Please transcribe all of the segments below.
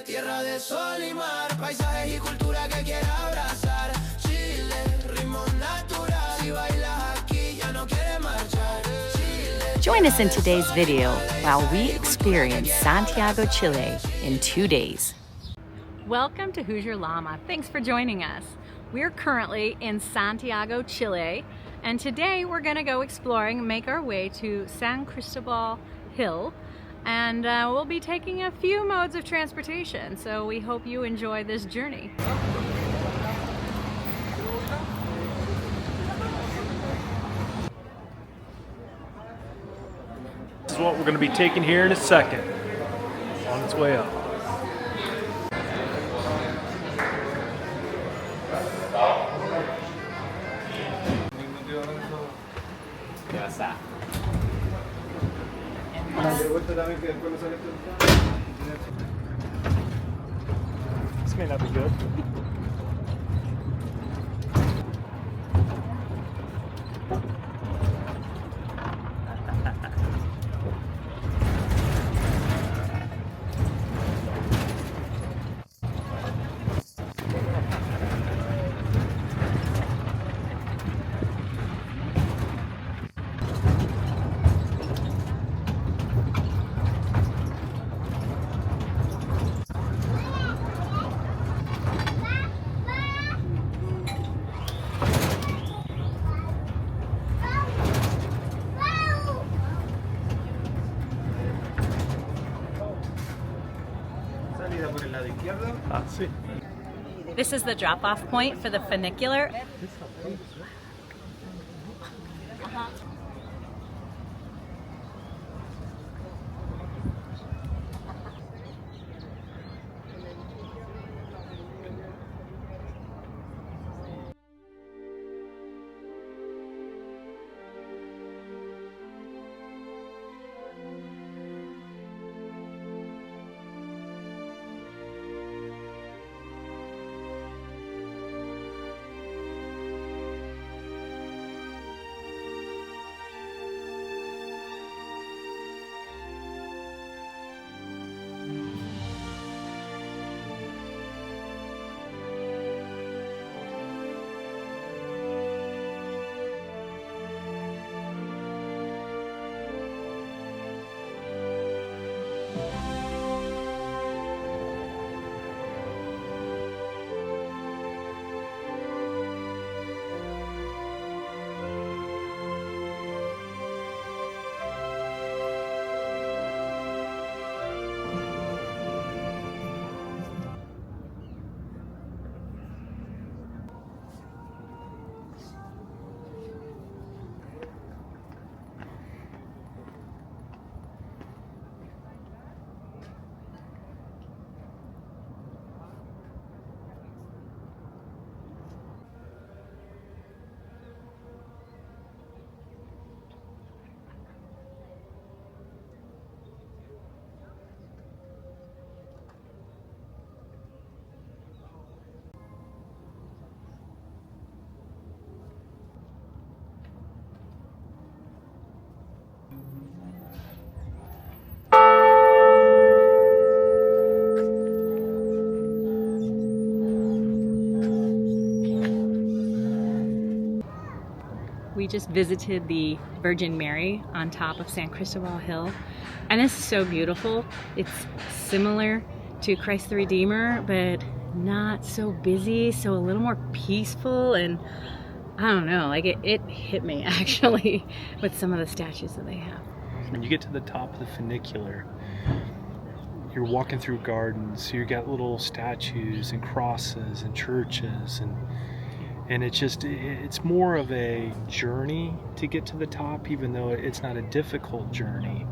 tierra de sol y mar, paisajes y cultura que quiera abrazar. Chile, ritmo natural, si bailas aquí ya no quieres marchar. Join us in today's video while we experience Santiago, Chile in 2 days. Welcome to Hoosier Llama. Thanks for joining us. We're currently in Santiago, Chile, and today we're going to go exploring, make our way to San Cristóbal Hill, and we'll be taking a few modes of transportation, so we hope you enjoy this journey. This is what we're going to be taking here in a second, on its way up. This may not be good. This is the drop-off point for the funicular. We just visited the Virgin Mary on top of San Cristóbal Hill, and this is so beautiful. It's similar to Christ the Redeemer, but not so busy, so a little more peaceful, and I don't know, like it hit me actually with some of the statues that they have. When you get to the top of the funicular, you're walking through gardens, you got little statues and crosses and churches, and it's more of a journey to get to the top, even though it's not a difficult journey,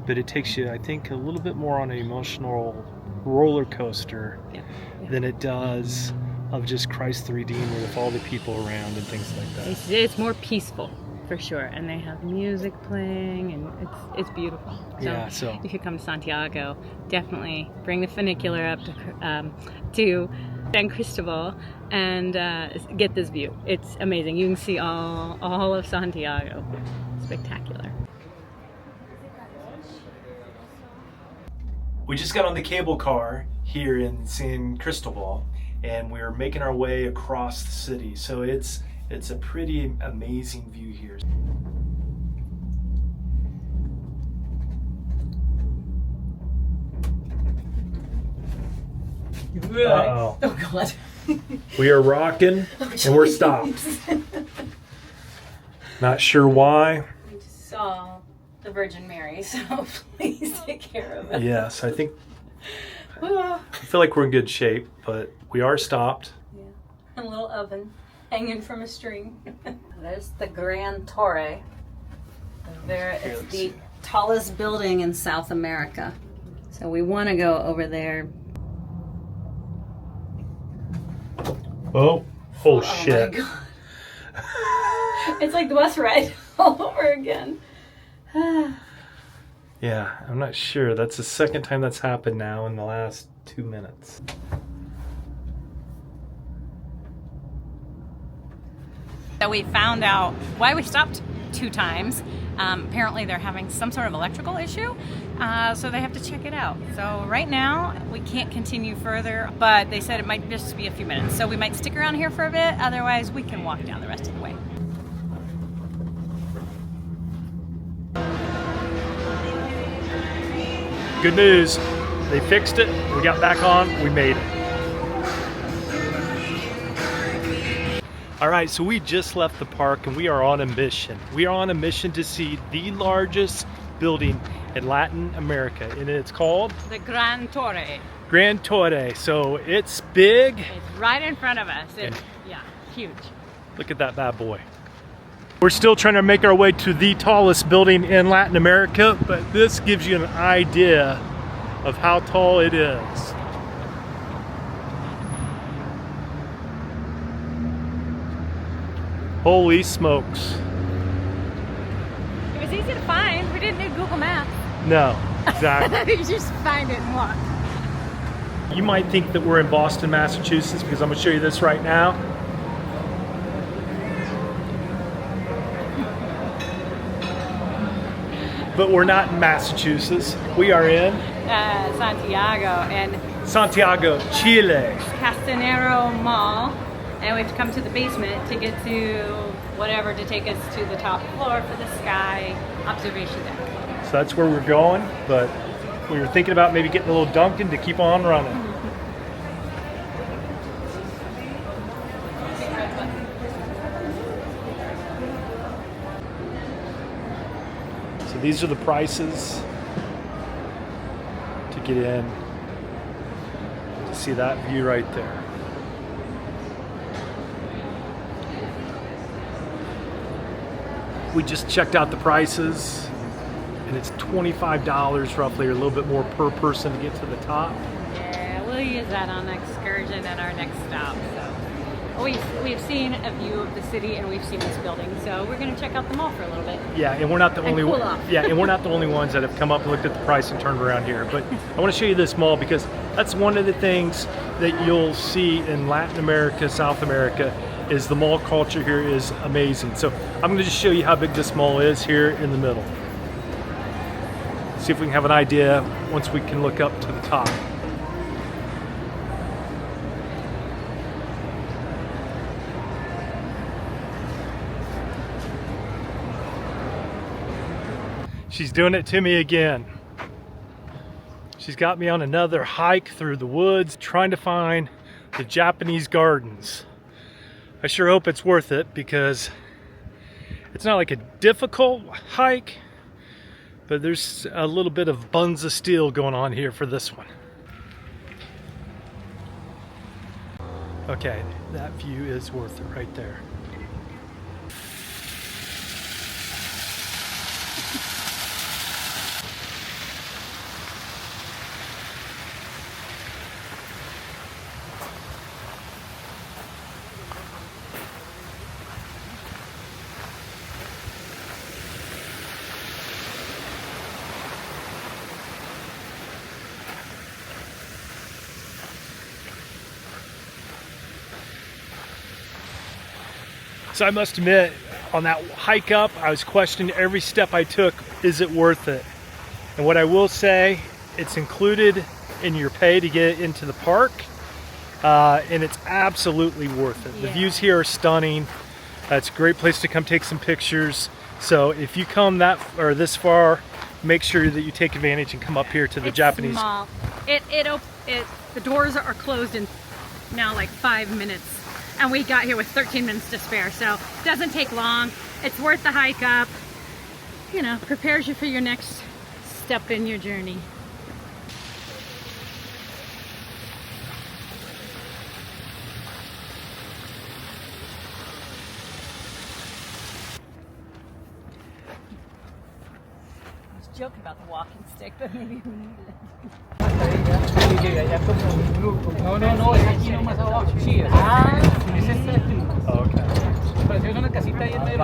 but it takes you, I think, a little bit more on an emotional roller coaster than it does of just Christ the Redeemer with all the people around and things like that. It's more peaceful for sure, and they have music playing, and it's beautiful. So if you come to Santiago, definitely bring the funicular up to San Cristóbal and get this view. It's amazing. You can see all of Santiago. Spectacular. We just got on the cable car here in San Cristóbal, and we're making our way across the city. So it's a pretty amazing view here. Uh-oh. Oh God. We are rocking and we're stopped. Not sure why. We just saw the Virgin Mary, so please take care of it. Yes, I think I feel like we're in good shape, but we are stopped. Yeah. A little oven hanging from a string. There's the Grand Torre. It's the tallest building in South America. So we want to go over there. Oh shit. My God. It's like the bus ride all over again. Yeah, I'm not sure. That's the second time that's happened now in the last 2 minutes. So we found out why we stopped 2 times. Apparently they're having some sort of electrical issue, so they have to check it out. So right now we can't continue further, but they said it might just be a few minutes. So we might stick around here for a bit, otherwise we can walk down the rest of the way. Good news, they fixed it, we got back on, we made it. All right, so we just left the park and we are on a mission. We are on a mission to see the largest building in Latin America, and it's called? The Grand Torre. Grand Torre. So it's big. It's right in front of us. It's, yeah, huge. Look at that bad boy. We're still trying to make our way to the tallest building in Latin America, but this gives you an idea of how tall it is. Holy smokes. It was easy to find. We didn't need Google Maps. No, exactly. You just find it and walk. You might think that we're in Boston, Massachusetts, because I'm going to show you this right now. But we're not in Massachusetts. We are in Santiago and Santiago, Chile. Castanero Mall, and we have to come to the basement to get to whatever to take us to the top floor for the sky observation deck. So that's where we're going, but we were thinking about maybe getting a little Dunkin' to keep on running. So these are the prices to get in to see that view right there. We just checked out the prices, and it's $25 roughly, or a little bit more per person to get to the top. Yeah, we'll use that on the excursion at our next stop. So we've seen a view of the city, and we've seen this building, so we're going to check out the mall for a little bit. Yeah, and we're not the only cool off. Yeah, and we're not the only ones that have come up and looked at the price and turned around here. But I want to show you this mall because that's one of the things that you'll see in Latin America, South America, is the mall culture here is amazing. So I'm going to just show you how big this mall is here in the middle. See if we can have an idea once we can look up to the top. She's doing it to me again. She's got me on another hike through the woods trying to find the Japanese gardens. I sure hope it's worth it because it's not like a difficult hike, but there's a little bit of buns of steel going on here for this one. Okay, that view is worth it right there. So I must admit, on that hike up, I was questioning every step I took, is it worth it? And what I will say, it's included in your pay to get into the park, and it's absolutely worth it. The views here are stunning. It's a great place to come take some pictures. So if you come this far, make sure that you take advantage and come up here to the Japanese. Small. The doors are closed in now like 5 minutes, and we got here with 13 minutes to spare, so it doesn't take long. It's worth the hike up. You know, prepares you for your next step in your journey. I was joking about the walking stick, but maybe we need it. No, es aquí nomás abajo. Sí, es este estilo. Okay. Pero es una casita ahí en medio.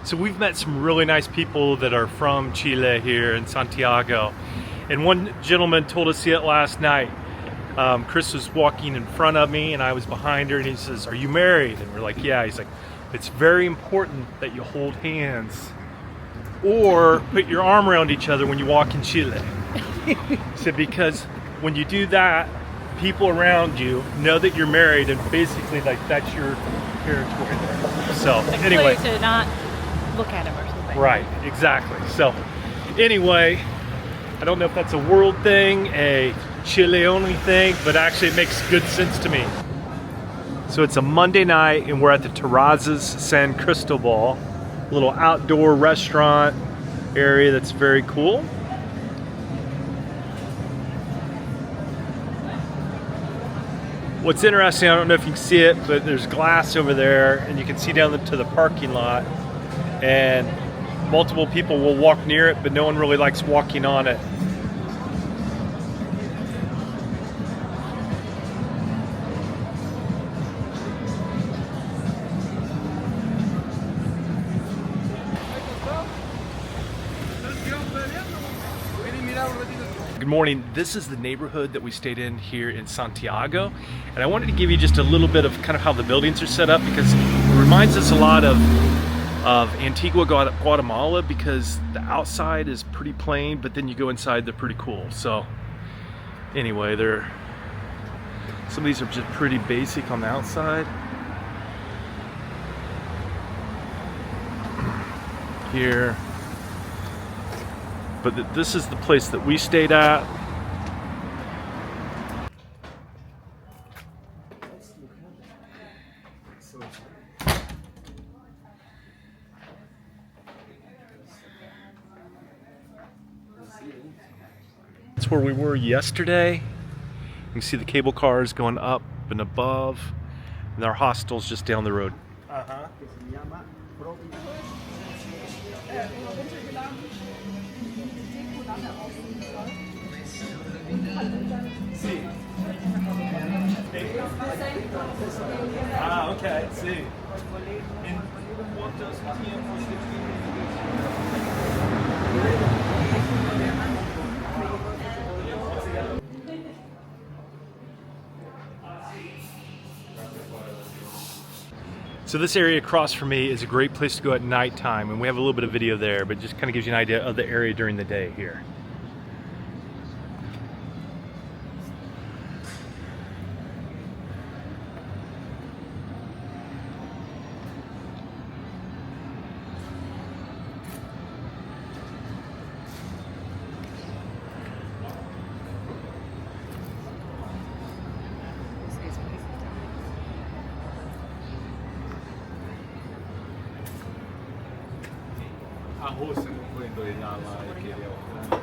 So we've met some really nice people that are from Chile here in Santiago. And one gentleman told us it last night. Chris was walking in front of me and I was behind her, and he says, "Are you married?" And we're like, "Yeah." He's like, "It's very important that you hold hands or put your arm around each other when you walk in Chile." So because when you do that, people around you know that you're married, and basically like that's your territory there. So anyway, to not look at him or something. right, exactly. So anyway, I don't know if that's a world thing, a Chile only thing, but actually it makes good sense to me. So it's a Monday night and we're at the Terrazas San Cristóbal, a little outdoor restaurant area that's very cool. What's interesting, I don't know if you can see it, but there's glass over there and you can see down to the parking lot, and multiple people will walk near it, but no one really likes walking on it. Good morning. This is the neighborhood that we stayed in here in Santiago, and I wanted to give you just a little bit of kind of how the buildings are set up, because it reminds us a lot of Antigua, Guatemala, because the outside is pretty plain, but then you go inside, they're pretty cool. So anyway, some of these are just pretty basic on the outside. Here. But this is the place that we stayed at. That's where we were yesterday. You can see the cable cars going up and above, and our hostel's just down the road. Ah, okay, sí. ¿En cuántos tiempos So this area across from me is a great place to go at nighttime, and we have a little bit of video there, but just kind of gives you an idea of the area during the day here. Hoosier poniendo de Llama y quería buscar.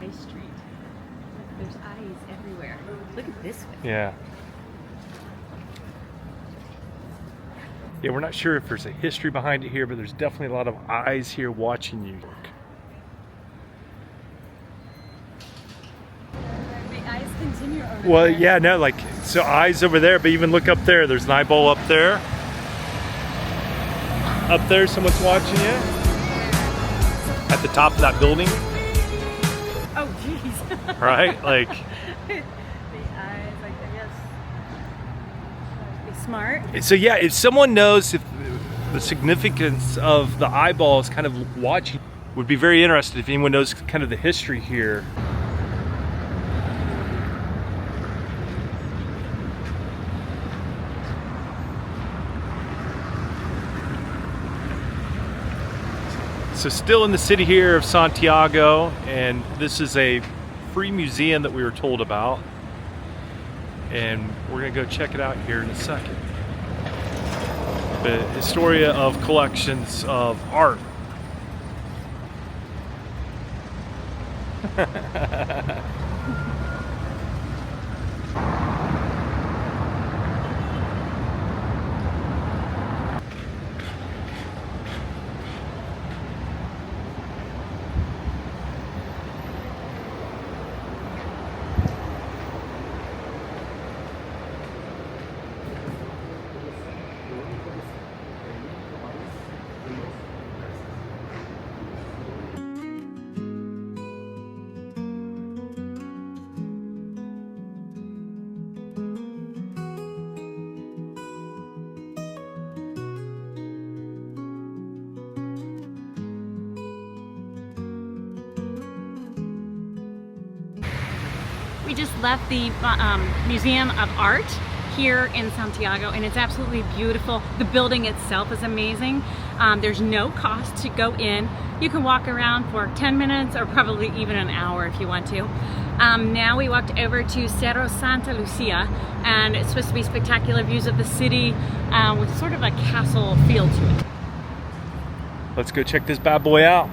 Street. There's eyes everywhere. Look at this one. Yeah. Yeah, we're not sure if there's a history behind it here, but there's definitely a lot of eyes here watching you. The eyes continue over Well, there. yeah, no, like, so eyes over there, but even look up there. There's an eyeball up there. Up there, someone's watching you. At the top of that building. Oh, jeez. Right? Like, the eyes, like, yes. Be smart. so yeah, if someone knows if the significance of the eyeballs kind of watching, would be very interested if anyone knows kind of the history here. So still in the city here of Santiago, and this is a free museum that we were told about, and we're gonna go check it out here in a second. The Historia of collections of art. We just left the Museum of Art here in Santiago, and it's absolutely beautiful. The building itself is amazing. There's no cost to go in. You can walk around for 10 minutes or probably even an hour if you want to. Now we walked over to Cerro Santa Lucía, and it's supposed to be spectacular views of the city with sort of a castle feel to it. Let's go check this bad boy out.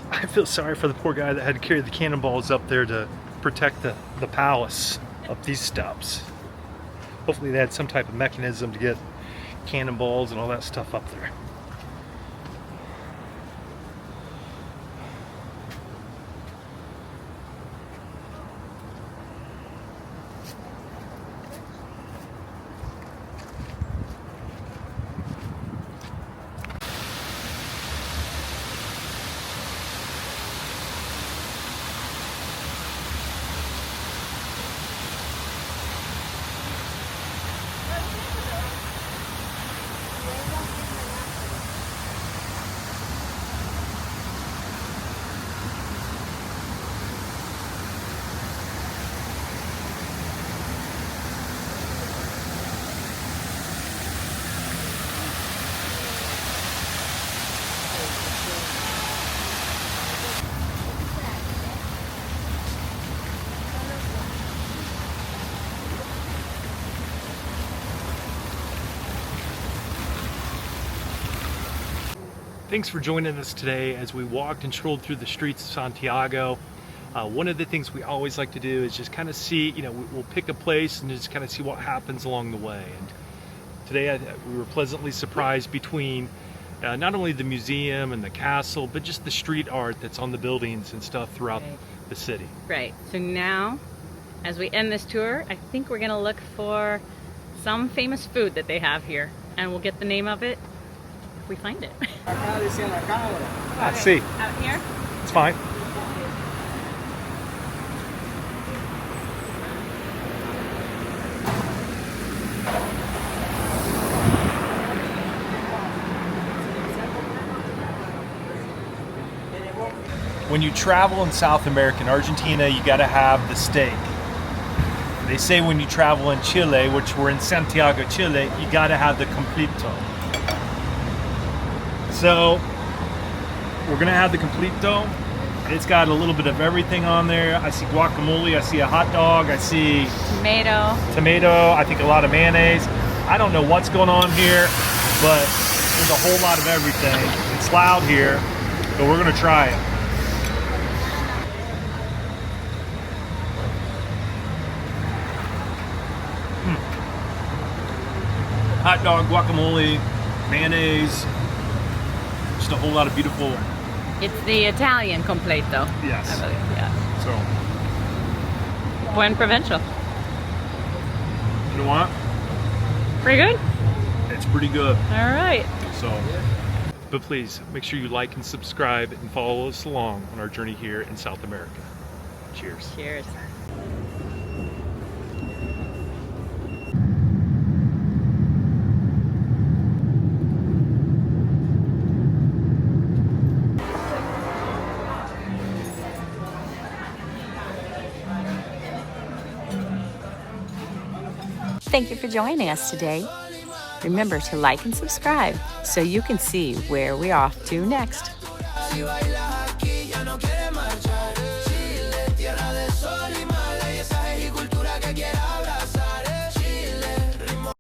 I feel sorry for the poor guy that had to carry the cannonballs up there to protect the palace up these steps. Hopefully they had some type of mechanism to get cannonballs and all that stuff up there. Thanks for joining us today as we walked and strolled through the streets of Santiago. One of the things we always like to do is just kind of see, we'll pick a place and just kind of see what happens along the way. And today we were pleasantly surprised between not only the museum and the castle, but just the street art that's on the buildings and stuff throughout the city. Right. So now, as we end this tour, I think we're gonna look for some famous food that they have here, and we'll get the name of it if we find it. I see. Out here? It's fine. When you travel in South America, in Argentina, you got to have the steak. They say when you travel in Chile, which we're in Santiago, Chile, you got to have the completo. So we're gonna have the completo. It's got a little bit of everything on there. I see guacamole, I see a hot dog, I see tomato, I think a lot of mayonnaise. I don't know what's going on here, but there's a whole lot of everything. It's loud here, but we're gonna try it. Hot dog, guacamole, mayonnaise, just a whole lot of beautiful. It's the Italian completo. Yes. I believe, yeah. So. Buen provincial. You know what? Pretty good? It's pretty good. All right. So, but please make sure you like and subscribe and follow us along on our journey here in South America. Cheers. Cheers. Thank you for joining us today. Remember to like and subscribe so you can see where we're off to next.